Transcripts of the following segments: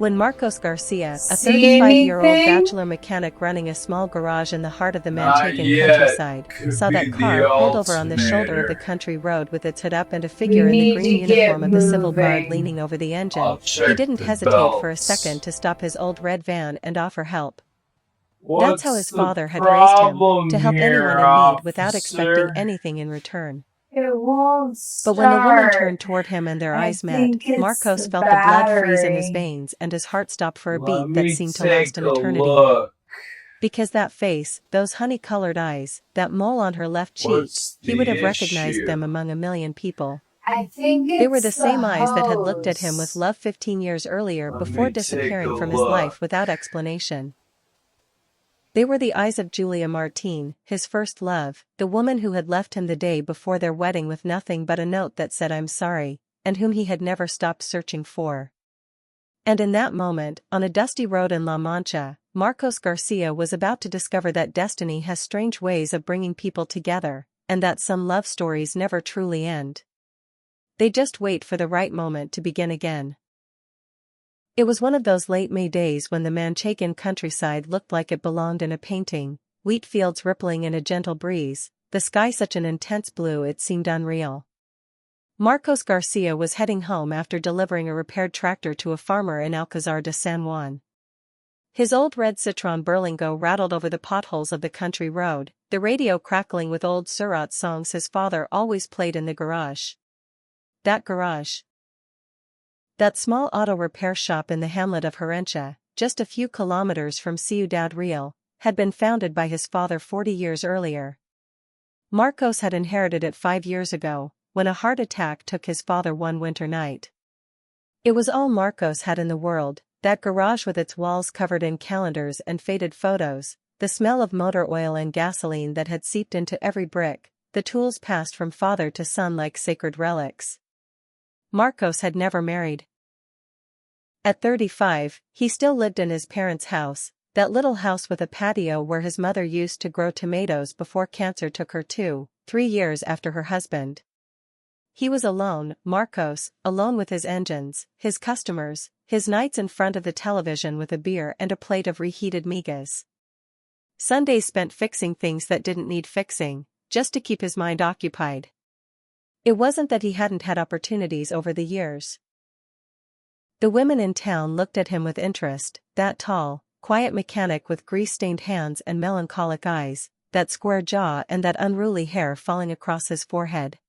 When Marcos Garcia, a See 35-year-old anything? bachelor mechanic running a small garage in the heart of the Not Manchegan yet. countryside, Could saw be that the car pulled over on the shoulder of the alternator. country road with its hood up and a We figure in the need green to get uniform of the civil guard moving. leaning over the engine, I'll he check didn't the hesitate for a second belts. to stop his old red van and offer help. That's how What's his the father had raised him, to problem help anyone here, in need without expecting officer? anything in return. It won't But when the woman start. turned toward him and their I eyes met, think it's Marcos the felt the blood freeze in his battery. veins and his heart stopped for a Let beat that me seemed to last take an a eternity. look. Because that face, those honey-colored eyes, that mole on her left cheek, What's he would have the recognized issue? them among a million people. I think They were the it's the same eyes that had looked at him with hose. love 15 years earlier Let before me take a disappearing from his look. life without explanation. They were the eyes of Julia Martin, his first love, the woman who had left him the day before their wedding with nothing but a note that said "I'm sorry," and whom he had never stopped searching for. And in that moment, on a dusty road in La Mancha, Marcos Garcia was about to discover that destiny has strange ways of bringing people together, and that some love stories never truly end. They just wait for the right moment to begin again. It was one of those late May days when the Manchegan countryside looked like it belonged in a painting, wheat fields rippling in a gentle breeze, the sky such an intense blue it seemed unreal. Marcos Garcia was heading home after delivering a repaired tractor to a farmer in Alcazar de San Juan. His old red Citroën Berlingo rattled over the potholes of the country road, the radio crackling with old Surat songs his father always played in the garage. That garage. That small auto repair shop in the hamlet of Herencia, just a few kilometers from Ciudad Real, had been founded by his father 40 years earlier. Marcos had inherited it 5 years ago, when a heart attack took his father one winter night. It was all Marcos had in the world, that garage with its walls covered in calendars and faded photos, the smell of motor oil and gasoline that had seeped into every brick, the tools passed from father to son like sacred relics. Marcos had never married. At 35, he still lived in his parents' house, that little house with a patio where his mother used to grow tomatoes before cancer took her 3 years after her husband. He was alone, Marcos, alone with his engines, his customers, his nights in front of the television with a beer and a plate of reheated migas. Sundays spent fixing things that didn't need fixing, just to keep his mind occupied. It wasn't that he hadn't had opportunities over the years. The women in town looked at him with interest, that tall, quiet mechanic with grease-stained hands and melancholic eyes, that square jaw and that unruly hair falling across his forehead.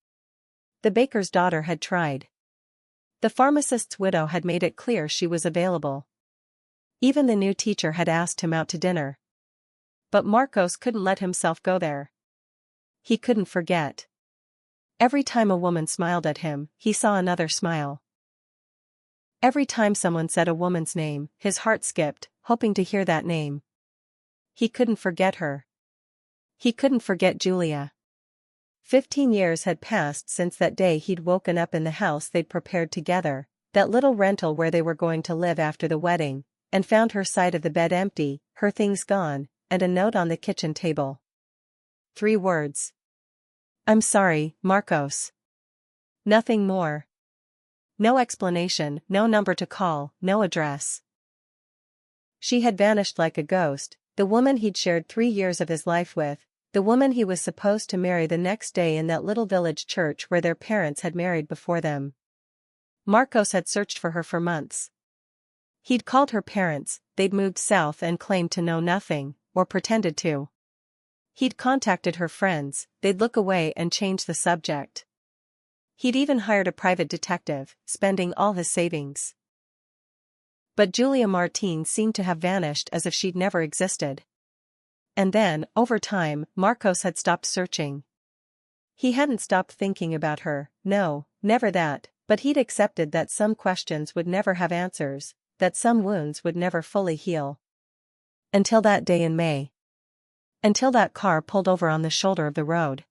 The baker's daughter had tried. The pharmacist's widow had made it clear she was available. Even the new teacher had asked him out to dinner. But Marcos couldn't let himself go there. He couldn't forget. Every time a woman smiled at him, he saw another smile. Every time someone said a woman's name, his heart skipped, hoping to hear that name. He couldn't forget her. He couldn't forget Julia. 15 years had passed since that day he'd woken up in the house they'd prepared together, that little rental where they were going to live after the wedding, and found her side of the bed empty, her things gone, and a note on the kitchen table. 3 words. "I'm sorry, Marcos." Nothing more. No explanation, no number to call, no address. She had vanished like a ghost, the woman he'd shared 3 years of his life with, the woman he was supposed to marry the next day in that little village church where their parents had married before them. Marcos had searched for her for months. He'd called her parents, they'd moved south and claimed to know nothing, or pretended to. He'd contacted her friends, they'd look away and change the subject. He'd even hired a private detective, spending all his savings. But Julia Martin seemed to have vanished as if she'd never existed. And then, over time, Marcos had stopped searching. He hadn't stopped thinking about her, no, never that, but he'd accepted that some questions would never have answers, that some wounds would never fully heal. Until that day in May. Until that car pulled over on the shoulder of the road.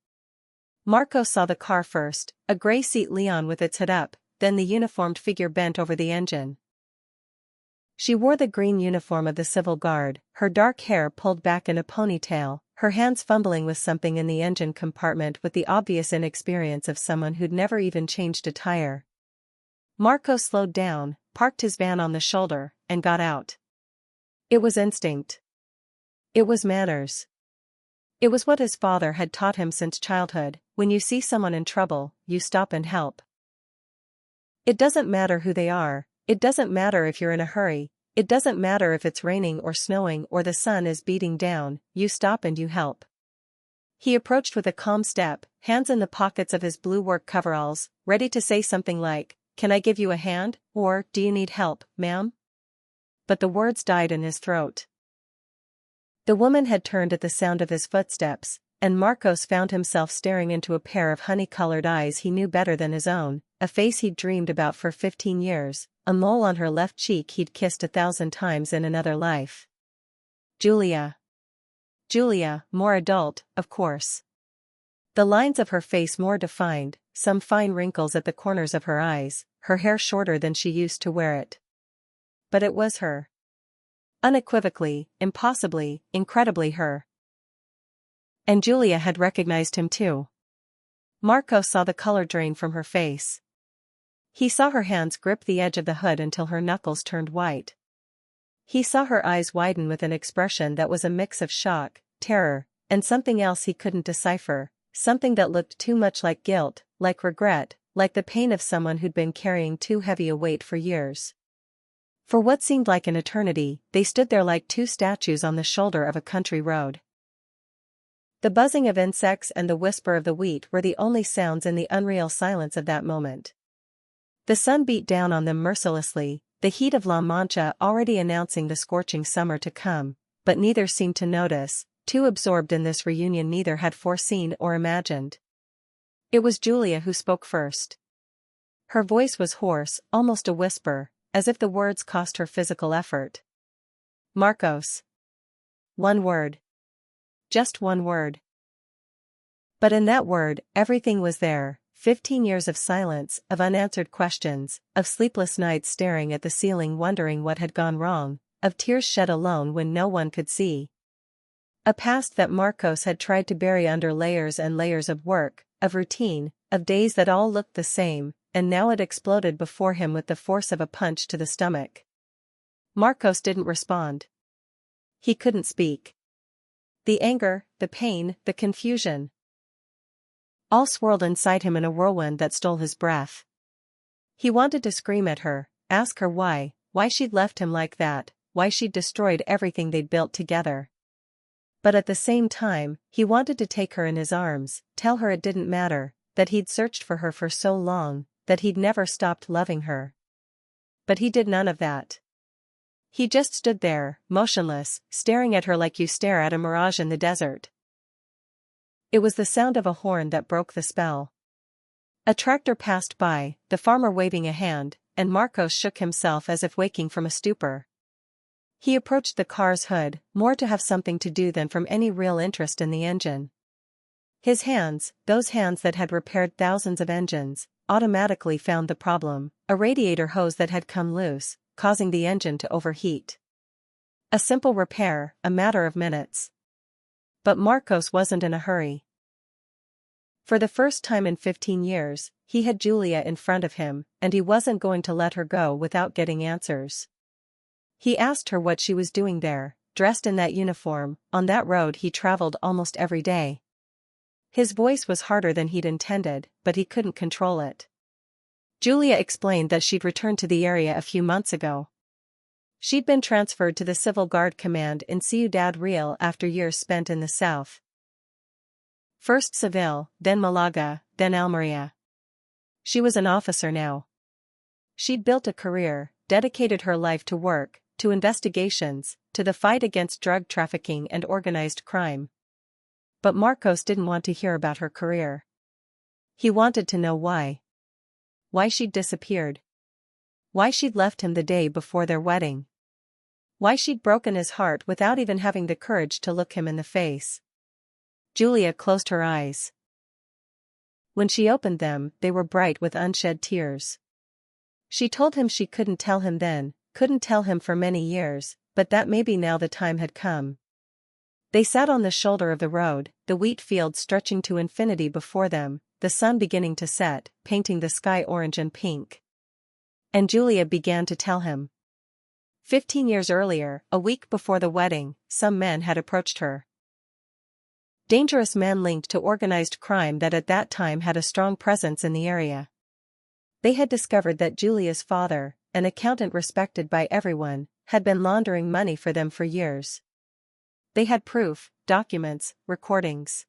Marcos saw the car first, a gray Seat Leon with its hood up, then the uniformed figure bent over the engine. She wore the green uniform of the civil guard, her dark hair pulled back in a ponytail, her hands fumbling with something in the engine compartment with the obvious inexperience of someone who'd never even changed a tire. Marco slowed down, parked his van on the shoulder, and got out. It was instinct. It was manners. It was what his father had taught him since childhood: when you see someone in trouble, you stop and help. It doesn't matter who they are, it doesn't matter if you're in a hurry, it doesn't matter if it's raining or snowing or the sun is beating down, you stop and you help. He approached with a calm step, hands in the pockets of his blue work coveralls, ready to say something like, "Can I give you a hand?" or "Do you need help, ma'am?" But the words died in his throat. The woman had turned at the sound of his footsteps, and Marcos found himself staring into a pair of honey-colored eyes he knew better than his own, a face he'd dreamed about for 15 years, a mole on her left cheek he'd kissed 1,000 times in another life. Julia. Julia, more adult, of course. The lines of her face more defined, some fine wrinkles at the corners of her eyes, her hair shorter than she used to wear it. But it was her. Unequivocally, impossibly, incredibly her. And Julia had recognized him too. Marco saw the color drain from her face. He saw her hands grip the edge of the hood until her knuckles turned white. He saw her eyes widen with an expression that was a mix of shock, terror, and something else he couldn't decipher, something that looked too much like guilt, like regret, like the pain of someone who'd been carrying too heavy a weight for years. For what seemed like an eternity, they stood there like two statues on the shoulder of a country road. The buzzing of insects and the whisper of the wheat were the only sounds in the unreal silence of that moment. The sun beat down on them mercilessly, the heat of La Mancha already announcing the scorching summer to come, but neither seemed to notice, too absorbed in this reunion neither had foreseen or imagined. It was Julia who spoke first. Her voice was hoarse, almost a whisper, as if the words cost her physical effort. "Marcos." One word. Just one word. But in that word, everything was there: 15 years of silence, of unanswered questions, of sleepless nights staring at the ceiling wondering what had gone wrong, of tears shed alone when no one could see. A past that Marcos had tried to bury under layers and layers of work, of routine, of days that all looked the same, and now it exploded before him with the force of a punch to the stomach. Marcos didn't respond. He couldn't speak. The anger, the pain, the confusion, all swirled inside him in a whirlwind that stole his breath. He wanted to scream at her, ask her why she'd left him like that, why she'd destroyed everything they'd built together. But at the same time, he wanted to take her in his arms, tell her it didn't matter, that he'd searched for her for so long, that he'd never stopped loving her. But he did none of that. He just stood there, motionless, staring at her like you stare at a mirage in the desert. It was the sound of a horn that broke the spell. A tractor passed by, the farmer waving a hand, and Marcos shook himself as if waking from a stupor. He approached the car's hood, more to have something to do than from any real interest in the engine. His hands, those hands that had repaired thousands of engines, automatically found the problem: a radiator hose that had come loose, causing the engine to overheat. A simple repair, a matter of minutes. But Marcos wasn't in a hurry. For the first time in 15 years, he had Julia in front of him, and he wasn't going to let her go without getting answers. He asked her what she was doing there, dressed in that uniform, on that road he traveled almost every day. His voice was harder than he'd intended, but he couldn't control it. Julia explained that she'd returned to the area a few months ago. She'd been transferred to the Civil Guard Command in Ciudad Real after years spent in the south. First Seville, then Malaga, then Almeria. She was an officer now. She'd built a career, dedicated her life to work, to investigations, to the fight against drug trafficking and organized crime. But Marcos didn't want to hear about her career. He wanted to know why. Why she'd disappeared. Why she'd left him the day before their wedding. Why she'd broken his heart without even having the courage to look him in the face. Julia closed her eyes. When she opened them, they were bright with unshed tears. She told him she couldn't tell him then, couldn't tell him for many years, but that maybe now the time had come. They sat on the shoulder of the road, the wheat fields stretching to infinity before them, the sun beginning to set, painting the sky orange and pink. And Julia began to tell him. 15 years earlier, a week before the wedding, some men had approached her. Dangerous men linked to organized crime that at that time had a strong presence in the area. They had discovered that Julia's father, an accountant respected by everyone, had been laundering money for them for years. They had proof, documents, recordings.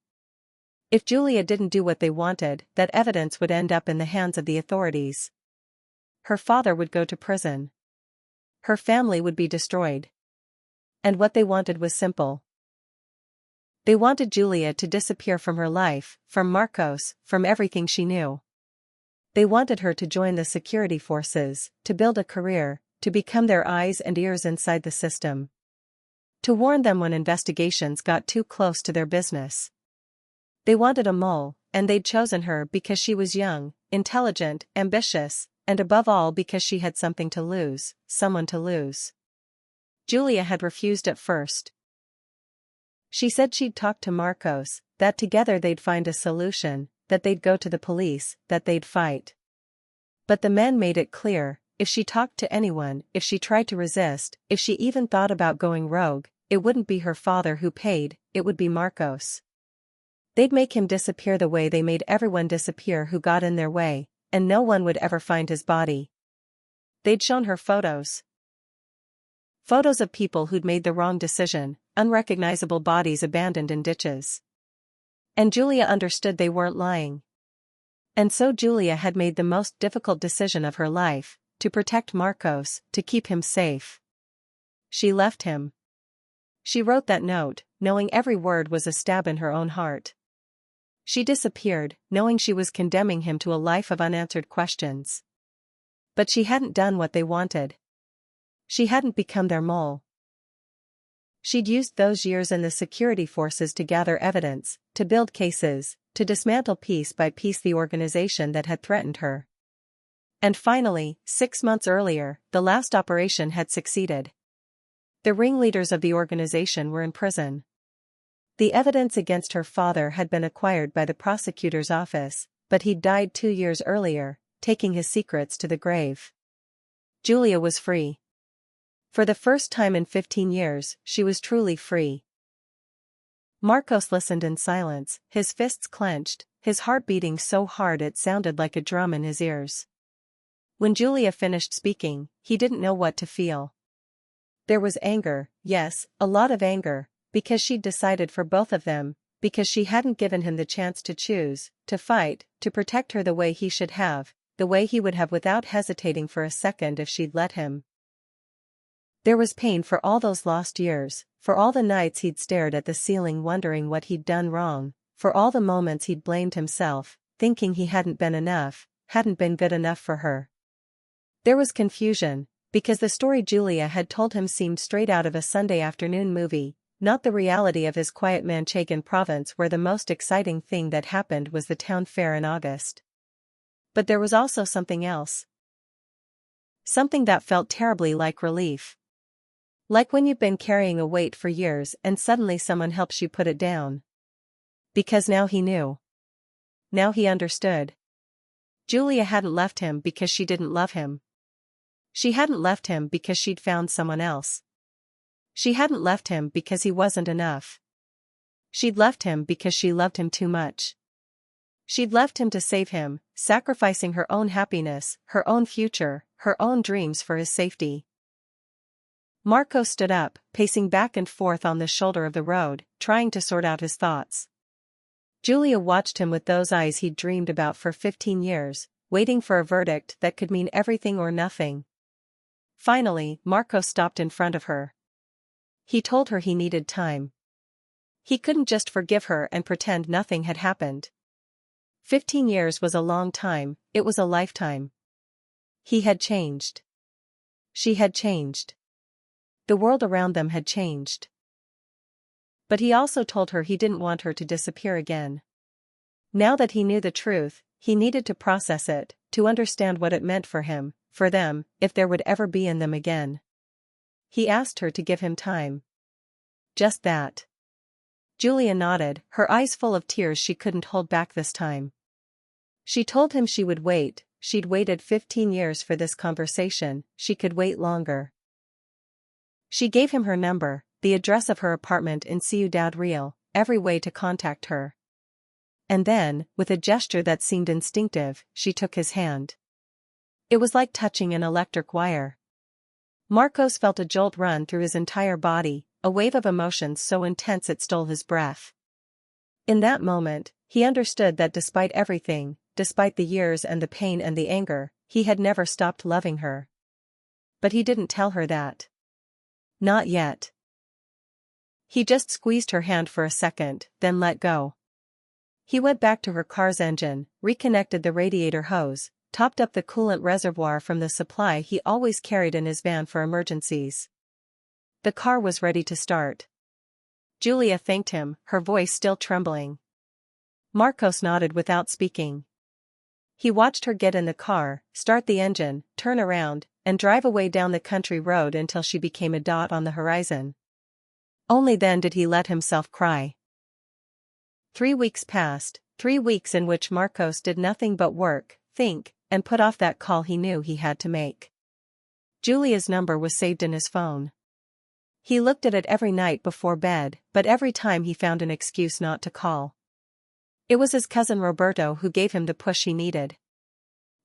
If Julia didn't do what they wanted, that evidence would end up in the hands of the authorities. Her father would go to prison. Her family would be destroyed. And what they wanted was simple. They wanted Julia to disappear from her life, from Marcos, from everything she knew. They wanted her to join the security forces, to build a career, to become their eyes and ears inside the system. To warn them when investigations got too close to their business. They wanted a mole, and they'd chosen her because she was young, intelligent, ambitious, and above all because she had something to lose, someone to lose. Julia had refused at first. She said she'd talk to Marcos, that together they'd find a solution, that they'd go to the police, that they'd fight. But the men made it clear, if she talked to anyone, if she tried to resist, if she even thought about going rogue, it wouldn't be her father who paid, it would be Marcos. They'd make him disappear the way they made everyone disappear who got in their way, and no one would ever find his body. They'd shown her photos. Photos of people who'd made the wrong decision, unrecognizable bodies abandoned in ditches. And Julia understood they weren't lying. And so Julia had made the most difficult decision of her life, to protect Marcos, to keep him safe. She left him. She wrote that note, knowing every word was a stab in her own heart. She disappeared, knowing she was condemning him to a life of unanswered questions. But she hadn't done what they wanted. She hadn't become their mole. She'd used those years in the security forces to gather evidence, to build cases, to dismantle piece by piece the organization that had threatened her. And finally, 6 months earlier, the last operation had succeeded. The ringleaders of the organization were in prison. The evidence against her father had been acquired by the prosecutor's office, but he'd died 2 years earlier, taking his secrets to the grave. Julia was free. For the first time in 15 years, she was truly free. Marcos listened in silence, his fists clenched, his heart beating so hard it sounded like a drum in his ears. When Julia finished speaking, he didn't know what to feel. There was anger, yes, a lot of anger, because she'd decided for both of them, because she hadn't given him the chance to choose, to fight, to protect her the way he should have, the way he would have without hesitating for a second if she'd let him. There was pain for all those lost years, for all the nights he'd stared at the ceiling wondering what he'd done wrong, for all the moments he'd blamed himself, thinking he hadn't been enough, hadn't been good enough for her. There was confusion, because the story Julia had told him seemed straight out of a Sunday afternoon movie, not the reality of his quiet Manchegan province where the most exciting thing that happened was the town fair in August. But there was also something else. Something that felt terribly like relief. Like when you've been carrying a weight for years and suddenly someone helps you put it down. Because now he knew. Now he understood. Julia hadn't left him because she didn't love him. She hadn't left him because she'd found someone else. She hadn't left him because he wasn't enough. She'd left him because she loved him too much. She'd left him to save him, sacrificing her own happiness, her own future, her own dreams for his safety. Marco stood up, pacing back and forth on the shoulder of the road, trying to sort out his thoughts. Julia watched him with those eyes he'd dreamed about for 15 years, waiting for a verdict that could mean everything or nothing. Finally, Marco stopped in front of her. He told her he needed time. He couldn't just forgive her and pretend nothing had happened. 15 years was a long time, it was a lifetime. He had changed. She had changed. The world around them had changed. But he also told her he didn't want her to disappear again. Now that he knew the truth, he needed to process it, to understand what it meant for him, for them, if there would ever be in them again. He asked her to give him time. Just that. Julia nodded, her eyes full of tears she couldn't hold back this time. She told him she would wait, she'd waited 15 years for this conversation, she could wait longer. She gave him her number, the address of her apartment in Ciudad Real, every way to contact her. And then, with a gesture that seemed instinctive, she took his hand. It was like touching an electric wire. Marcos felt a jolt run through his entire body, a wave of emotions so intense it stole his breath. In that moment, he understood that despite everything, despite the years and the pain and the anger, he had never stopped loving her. But he didn't tell her that. Not yet. He just squeezed her hand for a second, then let go. He went back to her car's engine, reconnected the radiator hose, topped up the coolant reservoir from the supply he always carried in his van for emergencies. The car was ready to start. Julia thanked him, her voice still trembling. Marcos nodded without speaking. He watched her get in the car, start the engine, turn around, and drive away down the country road until she became a dot on the horizon. Only then did he let himself cry. 3 weeks passed, 3 weeks in which Marcos did nothing but work, think, and put off that call he knew he had to make. Julia's number was saved in his phone. He looked at it every night before bed, but every time he found an excuse not to call. It was his cousin Roberto who gave him the push he needed.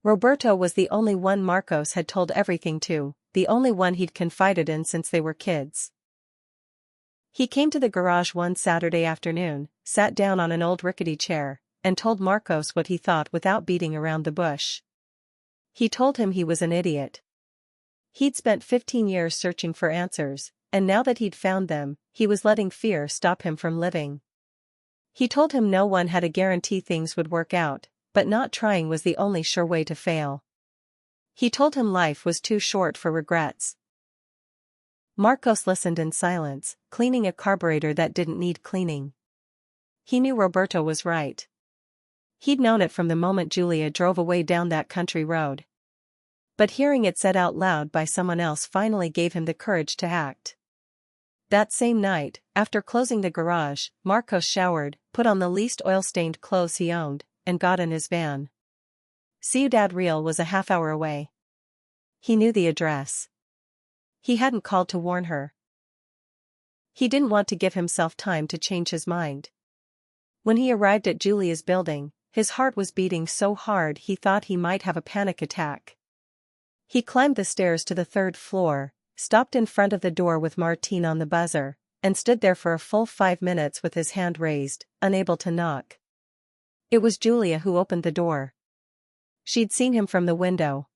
Roberto was the only one Marcos had told everything to, the only one he'd confided in since they were kids. He came to the garage one Saturday afternoon, sat down on an old rickety chair, and told Marcos what he thought without beating around the bush. He told him he was an idiot. He'd spent 15 years searching for answers, and now that he'd found them, he was letting fear stop him from living. He told him no one had a guarantee things would work out, but not trying was the only sure way to fail. He told him life was too short for regrets. Marcos listened in silence, cleaning a carburetor that didn't need cleaning. He knew Roberto was right. He'd known it from the moment Julia drove away down that country road. But hearing it said out loud by someone else finally gave him the courage to act. That same night, after closing the garage, Marcos showered, put on the least oil-stained clothes he owned, and got in his van. Ciudad Real was a half-hour away. He knew the address. He hadn't called to warn her. He didn't want to give himself time to change his mind. When he arrived at Julia's building, his heart was beating so hard he thought he might have a panic attack. He climbed the stairs to the 3rd floor, stopped in front of the door with Martine on the buzzer, and stood there for a full 5 minutes with his hand raised, unable to knock. It was Julia who opened the door. She'd seen him from the window.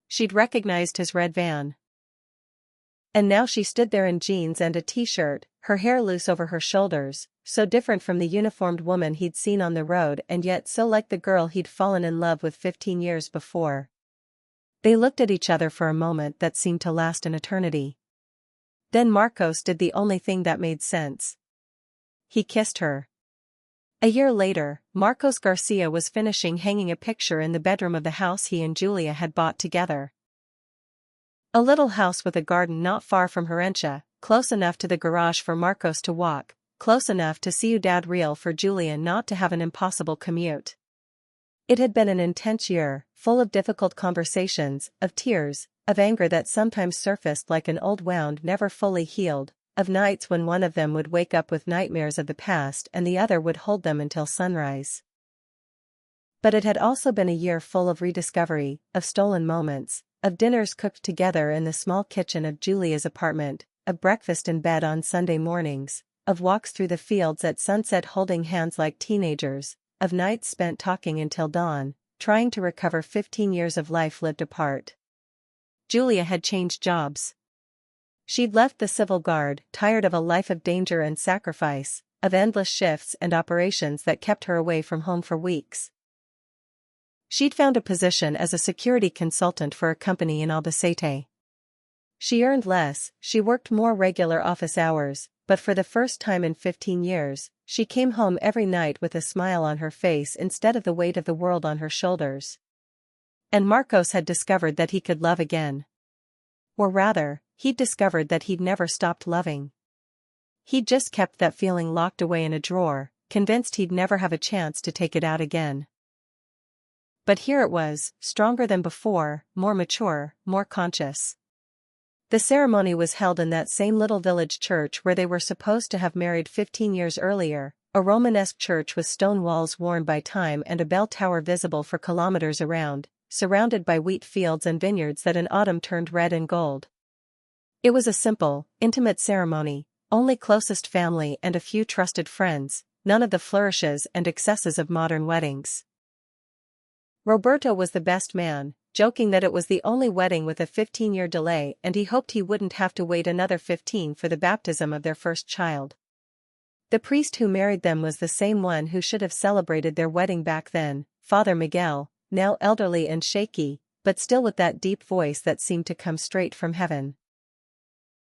She'd recognized his red van. And now she stood there in jeans and a t-shirt, her hair loose over her shoulders, so different from the uniformed woman he'd seen on the road and yet so like the girl he'd fallen in love with 15 years before. They looked at each other for a moment that seemed to last an eternity. Then Marcos did the only thing that made sense. He kissed her. A year later, Marcos Garcia was finishing hanging a picture in the bedroom of the house he and Julia had bought together. A little house with a garden not far from Herencia, close enough to the garage for Marcos to walk, close enough to Ciudad Real for Julia not to have an impossible commute. It had been an intense year, full of difficult conversations, of tears, of anger that sometimes surfaced like an old wound never fully healed, of nights when one of them would wake up with nightmares of the past and the other would hold them until sunrise. But it had also been a year full of rediscovery, of stolen moments, of dinners cooked together in the small kitchen of Julia's apartment, of breakfast in bed on Sunday mornings, of walks through the fields at sunset holding hands like teenagers, of nights spent talking until dawn, trying to recover 15 years of life lived apart. Julia had changed jobs. She'd left the civil guard, tired of a life of danger and sacrifice, of endless shifts and operations that kept her away from home for weeks. She'd found a position as a security consultant for a company in Albacete. She earned less, she worked more regular office hours, but for the first time in 15 years, she came home every night with a smile on her face instead of the weight of the world on her shoulders. And Marcos had discovered that he could love again. Or rather, he'd discovered that he'd never stopped loving. He'd just kept that feeling locked away in a drawer, convinced he'd never have a chance to take it out again. But here it was, stronger than before, more mature, more conscious. The ceremony was held in that same little village church where they were supposed to have married 15 years earlier, a Romanesque church with stone walls worn by time and a bell tower visible for kilometers around, surrounded by wheat fields and vineyards that in autumn turned red and gold. It was a simple, intimate ceremony, only closest family and a few trusted friends, none of the flourishes and excesses of modern weddings. Roberto was the best man, joking that it was the only wedding with a 15-year delay and he hoped he wouldn't have to wait another 15 for the baptism of their first child. The priest who married them was the same one who should have celebrated their wedding back then, Father Miguel, now elderly and shaky, but still with that deep voice that seemed to come straight from heaven.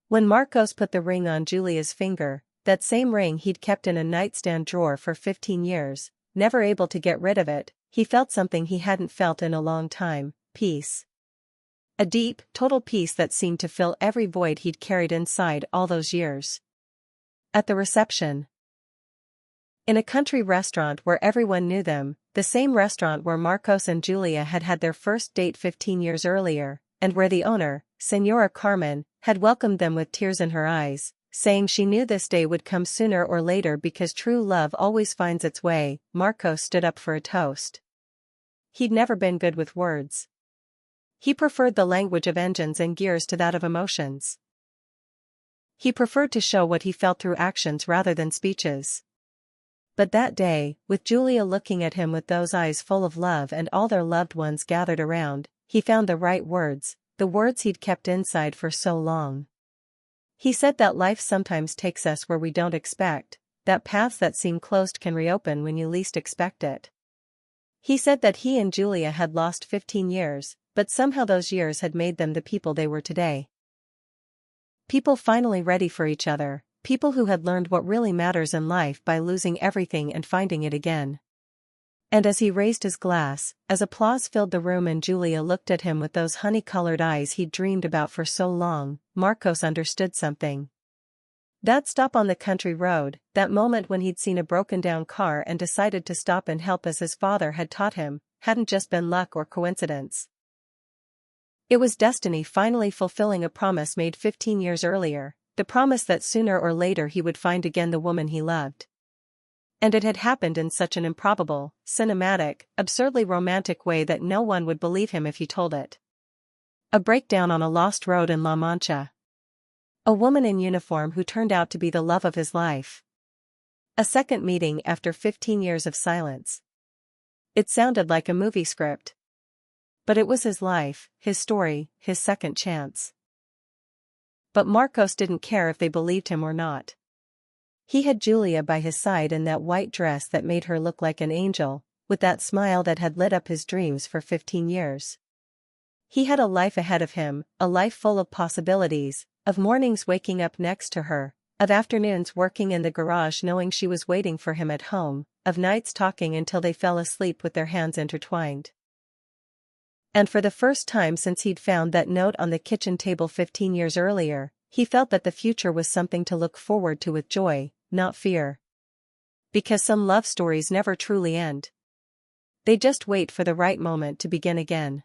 When Marcos put the ring on Julia's finger, that same ring he'd kept in a nightstand drawer for 15 years, never able to get rid of it, he felt something he hadn't felt in a long time, peace. A deep, total peace that seemed to fill every void he'd carried inside all those years. At the reception. In a country restaurant where everyone knew them, the same restaurant where Marcos and Julia had had their first date 15 years earlier, and where the owner, Señora Carmen, had welcomed them with tears in her eyes, saying she knew this day would come sooner or later because true love always finds its way, Marcos stood up for a toast. He'd never been good with words. He preferred the language of engines and gears to that of emotions. He preferred to show what he felt through actions rather than speeches. But that day, with Julia looking at him with those eyes full of love and all their loved ones gathered around, he found the right words, the words he'd kept inside for so long. He said that life sometimes takes us where we don't expect, that paths that seem closed can reopen when you least expect it. He said that he and Julia had lost 15 years, but somehow those years had made them the people they were today. People finally ready for each other, people who had learned what really matters in life by losing everything and finding it again. And as he raised his glass, as applause filled the room and Julia looked at him with those honey-colored eyes he'd dreamed about for so long, Marcos understood something. That stop on the country road, that moment when he'd seen a broken-down car and decided to stop and help as his father had taught him, hadn't just been luck or coincidence. It was destiny finally fulfilling a promise made 15 years earlier, the promise that sooner or later he would find again the woman he loved. And it had happened in such an improbable, cinematic, absurdly romantic way that no one would believe him if he told it. A breakdown on a lost road in La Mancha. A woman in uniform who turned out to be the love of his life. A second meeting after 15 years of silence. It sounded like a movie script. But it was his life, his story, his second chance. But Marcos didn't care if they believed him or not. He had Julia by his side in that white dress that made her look like an angel, with that smile that had lit up his dreams for 15 years. He had a life ahead of him, a life full of possibilities, of mornings waking up next to her, of afternoons working in the garage knowing she was waiting for him at home, of nights talking until they fell asleep with their hands intertwined. And for the first time since he'd found that note on the kitchen table 15 years earlier, he felt that the future was something to look forward to with joy, not fear. Because some love stories never truly end. They just wait for the right moment to begin again.